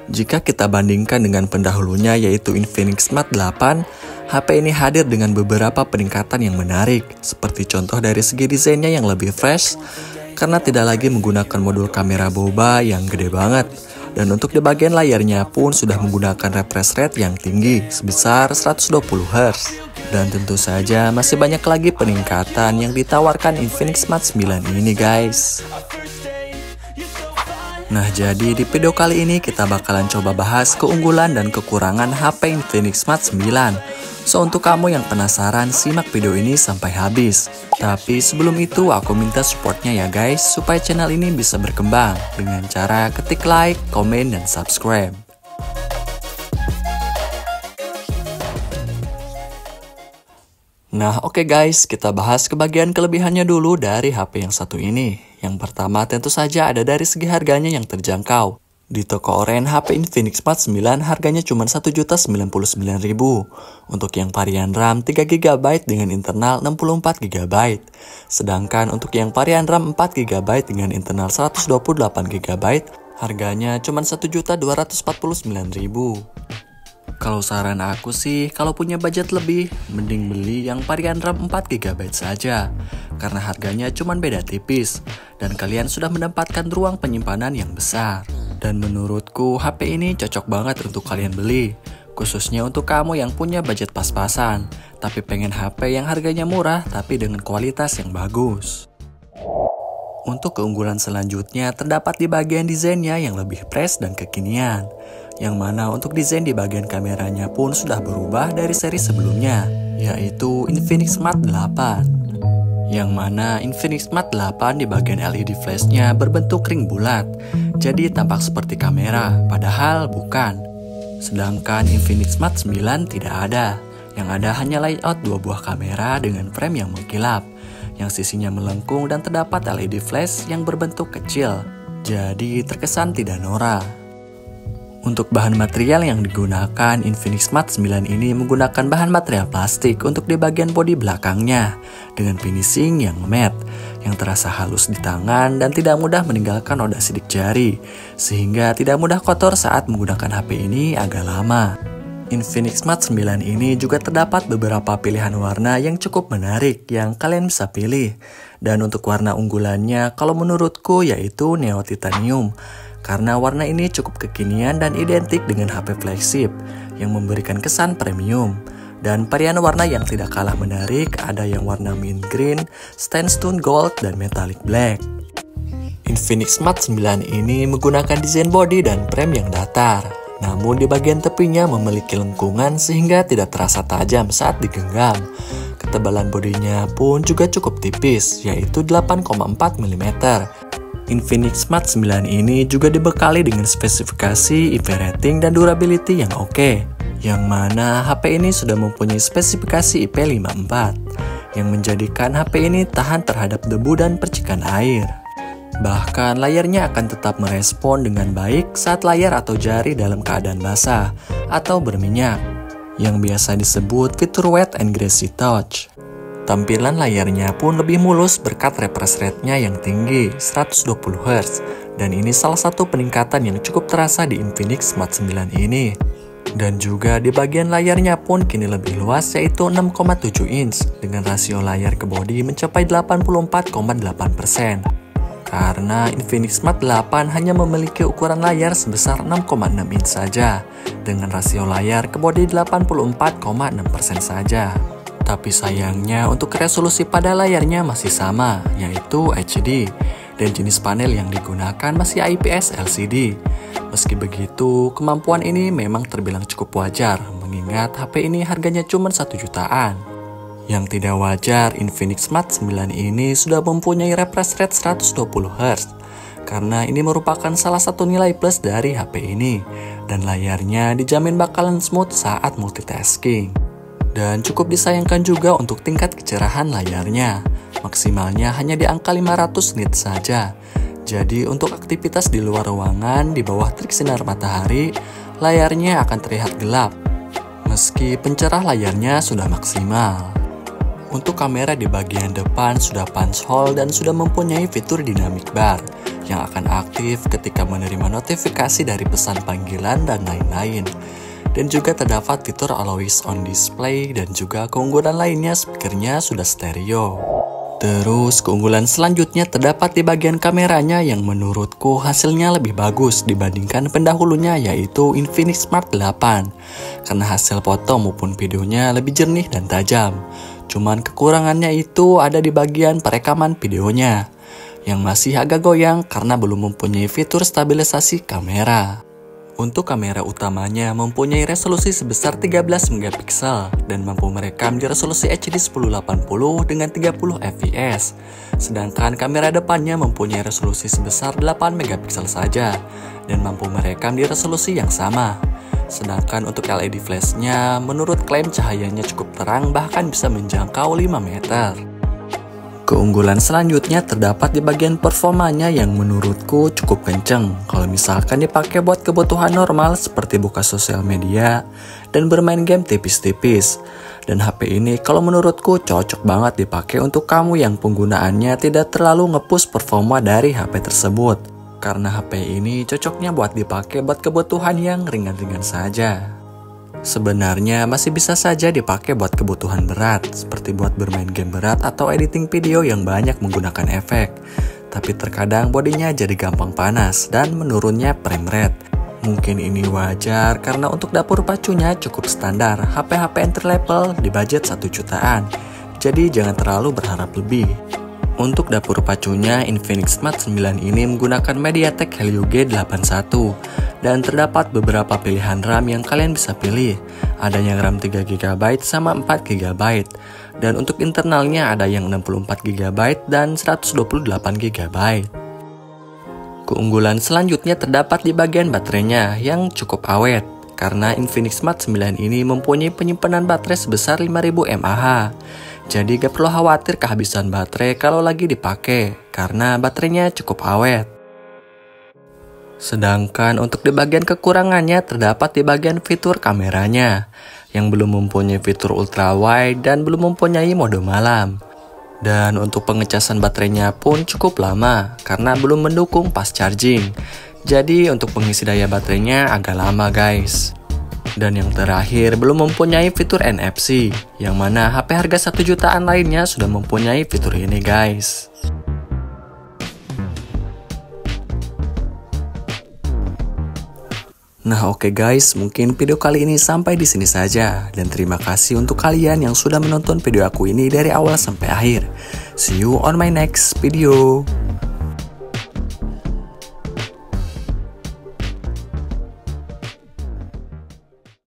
Jika kita bandingkan dengan pendahulunya yaitu Infinix Smart 8, HP ini hadir dengan beberapa peningkatan yang menarik, seperti contoh dari segi desainnya yang lebih fresh, karena tidak lagi menggunakan modul kamera boba yang gede banget. Dan untuk di bagian layarnya pun sudah menggunakan refresh rate yang tinggi, sebesar 120Hz. Dan tentu saja masih banyak lagi peningkatan yang ditawarkan Infinix Smart 9 ini guys. Nah, jadi di video kali ini kita bakalan coba bahas keunggulan dan kekurangan HP Infinix Smart 9. So, untuk kamu yang penasaran, simak video ini sampai habis. Tapi sebelum itu aku minta supportnya ya guys, supaya channel ini bisa berkembang dengan cara ketik like, komen, dan subscribe. Nah, oke guys, kita bahas kebagian kelebihannya dulu dari HP yang satu ini. Yang pertama tentu saja ada dari segi harganya yang terjangkau. Di toko oren HP Infinix Smart 9 harganya cuma Rp1.099.000. Untuk yang varian RAM 3GB dengan internal 64GB. Sedangkan untuk yang varian RAM 4GB dengan internal 128GB harganya cuma Rp1.249.000. Kalau saran aku sih, kalau punya budget lebih, mending beli yang varian RAM 4GB saja. Karena harganya cuma beda tipis, dan kalian sudah mendapatkan ruang penyimpanan yang besar. Dan menurutku, HP ini cocok banget untuk kalian beli. Khususnya untuk kamu yang punya budget pas-pasan, tapi pengen HP yang harganya murah, tapi dengan kualitas yang bagus. Untuk keunggulan selanjutnya terdapat di bagian desainnya yang lebih fresh dan kekinian. Yang mana untuk desain di bagian kameranya pun sudah berubah dari seri sebelumnya, yaitu Infinix Smart 8. Yang mana Infinix Smart 8 di bagian LED flashnya berbentuk ring bulat, jadi tampak seperti kamera, padahal bukan. Sedangkan Infinix Smart 9 tidak ada, yang ada hanya layout dua buah kamera dengan frame yang mengkilap, yang sisinya melengkung dan terdapat LED flash yang berbentuk kecil, jadi terkesan tidak norak. Untuk bahan material yang digunakan, Infinix Smart 9 ini menggunakan bahan material plastik untuk di bagian bodi belakangnya dengan finishing yang matte, yang terasa halus di tangan dan tidak mudah meninggalkan noda sidik jari, sehingga tidak mudah kotor saat menggunakan HP ini agak lama. Infinix Smart 9 ini juga terdapat beberapa pilihan warna yang cukup menarik yang kalian bisa pilih. Dan untuk warna unggulannya, kalau menurutku yaitu Neo Titanium. Karena warna ini cukup kekinian dan identik dengan HP flagship yang memberikan kesan premium. Dan varian warna yang tidak kalah menarik ada yang warna mint green, sandstone gold, dan metallic black. Infinix Smart 9 ini menggunakan desain body dan frame yang datar. Namun di bagian tepinya memiliki lengkungan sehingga tidak terasa tajam saat digenggam. Ketebalan bodinya pun juga cukup tipis, yaitu 8,4 mm. Infinix Smart 9 ini juga dibekali dengan spesifikasi IP rating dan durability yang oke, yang mana HP ini sudah mempunyai spesifikasi IP54, yang menjadikan HP ini tahan terhadap debu dan percikan air. Bahkan layarnya akan tetap merespon dengan baik saat layar atau jari dalam keadaan basah atau berminyak, yang biasa disebut fitur wet and greasy touch. Tampilan layarnya pun lebih mulus berkat refresh rate-nya yang tinggi, 120Hz, dan ini salah satu peningkatan yang cukup terasa di Infinix Smart 9 ini. Dan juga di bagian layarnya pun kini lebih luas, yaitu 6,7 inch, dengan rasio layar ke bodi mencapai 84,8%. Karena Infinix Smart 8 hanya memiliki ukuran layar sebesar 6,6 inch saja, dengan rasio layar ke bodi 84,6% saja. Tapi sayangnya untuk resolusi pada layarnya masih sama, yaitu HD, dan jenis panel yang digunakan masih IPS LCD. Meski begitu, kemampuan ini memang terbilang cukup wajar, mengingat HP ini harganya cuma 1 jutaan. Yang tidak wajar, Infinix Smart 9 ini sudah mempunyai refresh rate 120Hz, karena ini merupakan salah satu nilai plus dari HP ini, dan layarnya dijamin bakalan smooth saat multitasking. Dan cukup disayangkan juga untuk tingkat kecerahan layarnya, maksimalnya hanya di angka 500 nit saja. Jadi untuk aktivitas di luar ruangan di bawah terik sinar matahari, layarnya akan terlihat gelap, meski pencerah layarnya sudah maksimal. Untuk kamera di bagian depan sudah punch hole dan sudah mempunyai fitur dynamic bar yang akan aktif ketika menerima notifikasi dari pesan panggilan dan lain-lain. Dan juga terdapat fitur always on display dan juga keunggulan lainnya speakernya sudah stereo. Terus keunggulan selanjutnya terdapat di bagian kameranya yang menurutku hasilnya lebih bagus dibandingkan pendahulunya yaitu Infinix Smart 8 karena hasil foto maupun videonya lebih jernih dan tajam. Cuman kekurangannya itu ada di bagian perekaman videonya yang masih agak goyang karena belum mempunyai fitur stabilisasi kamera. Untuk kamera utamanya mempunyai resolusi sebesar 13 megapiksel dan mampu merekam di resolusi HD 1080 dengan 30 fps. Sedangkan kamera depannya mempunyai resolusi sebesar 8 megapiksel saja dan mampu merekam di resolusi yang sama. Sedangkan untuk LED flashnya menurut klaim cahayanya cukup terang bahkan bisa menjangkau 5 meter. Keunggulan selanjutnya terdapat di bagian performanya yang menurutku cukup kenceng kalau misalkan dipakai buat kebutuhan normal seperti buka sosial media dan bermain game tipis-tipis. Dan HP ini kalau menurutku cocok banget dipakai untuk kamu yang penggunaannya tidak terlalu nge-push performa dari HP tersebut. Karena HP ini cocoknya buat dipakai buat kebutuhan yang ringan-ringan saja. Sebenarnya masih bisa saja dipakai buat kebutuhan berat, seperti buat bermain game berat atau editing video yang banyak menggunakan efek. Tapi terkadang bodinya jadi gampang panas dan menurunnya frame rate. Mungkin ini wajar karena untuk dapur pacunya cukup standar, HP-HP entry level di budget 1 jutaan. Jadi jangan terlalu berharap lebih. Untuk dapur pacunya, Infinix Smart 9 ini menggunakan MediaTek Helio G81 dan terdapat beberapa pilihan RAM yang kalian bisa pilih. Ada yang RAM 3GB sama 4GB dan untuk internalnya ada yang 64GB dan 128GB. Keunggulan selanjutnya terdapat di bagian baterainya yang cukup awet karena Infinix Smart 9 ini mempunyai penyimpanan baterai sebesar 5000 mAh. Jadi gak perlu khawatir kehabisan baterai kalau lagi dipakai karena baterainya cukup awet. Sedangkan untuk di bagian kekurangannya terdapat di bagian fitur kameranya yang belum mempunyai fitur ultra wide dan belum mempunyai mode malam. Dan untuk pengecasan baterainya pun cukup lama karena belum mendukung fast charging. Jadi untuk pengisi daya baterainya agak lama guys. Dan yang terakhir belum mempunyai fitur NFC, yang mana HP harga 1 jutaan lainnya sudah mempunyai fitur ini guys. Nah oke guys, mungkin video kali ini sampai di sini saja. Dan terima kasih untuk kalian yang sudah menonton video aku ini dari awal sampai akhir. See you on my next video.